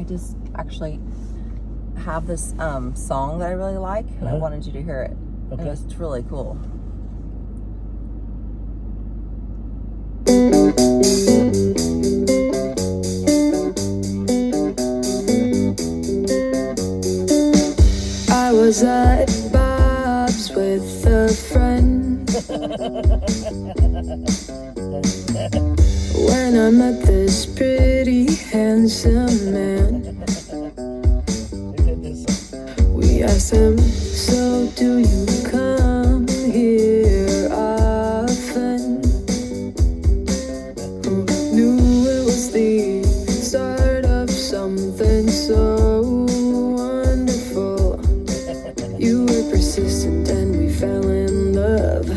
I just actually have this song that I really like, and I wanted you to hear it. Okay. It's really cool. I was at Bob's with a friend when I met this pretty handsome man. We asked him, so do you come here often? Who knew it was the start of something so wonderful? You were persistent and we fell in love.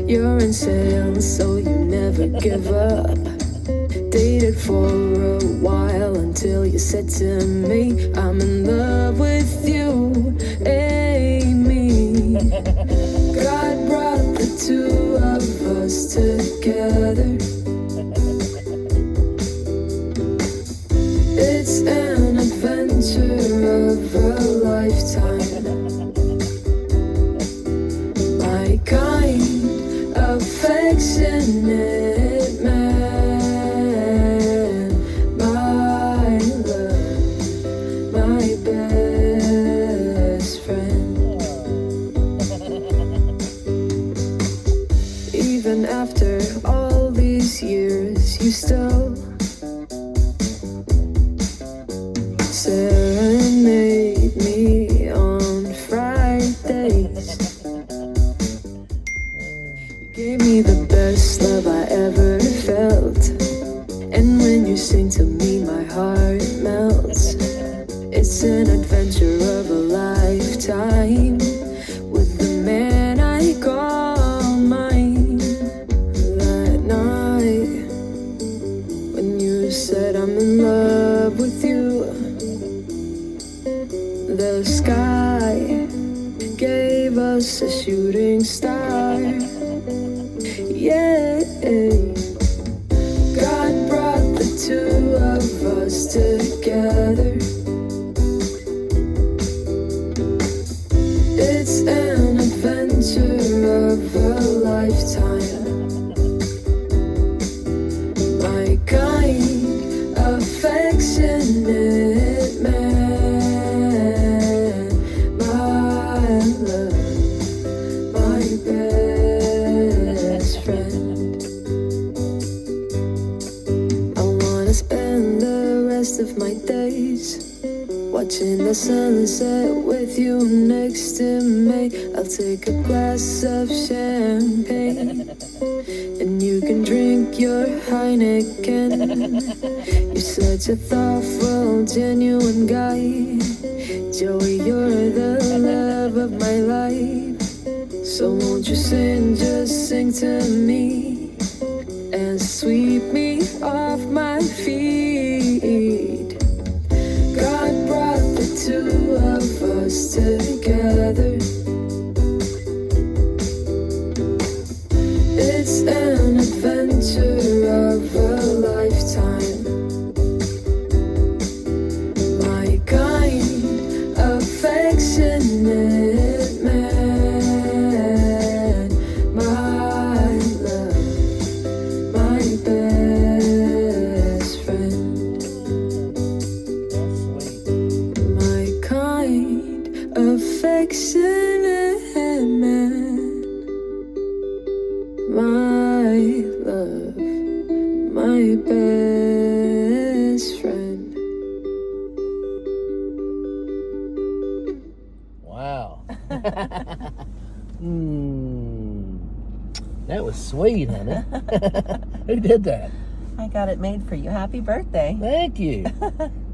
You're in sales, so you never give up. Dated for a while until you said to me, I'm in love with you, Amy. God brought the two of us together. It's an adventure of a lifetime. My kind, affectionate man, my love, my best friend. Even after all these years, you still serenade me on Fridays. You gave me the best love I ever felt, and when you sing to me, my heart melts. It's an adventure of a lifetime with the man I call mine. That night when you said I'm in love with you, the sky gave us a shooting star. Yeah, God brought the two of us together. It's an adventure of a lifetime. My kind, affectionate man, my love, my best friend. I wanna spend the rest of my days watching the sunset with you next to me. I'll take a glass of champagne and you can drink your Heineken. You're such a thoughtful, genuine guy. Joey, you're the love of my life. So won't you sing, just sing to me and sweep me off my feet. God brought the two of us together. It's an adventure of a lifetime. My kind, affectionate man, my love, my best friend. My kind, affectionate man, my love, my best friend. Wow. That was sweet, honey. Who did that? I got it made for you. Happy birthday. Thank you.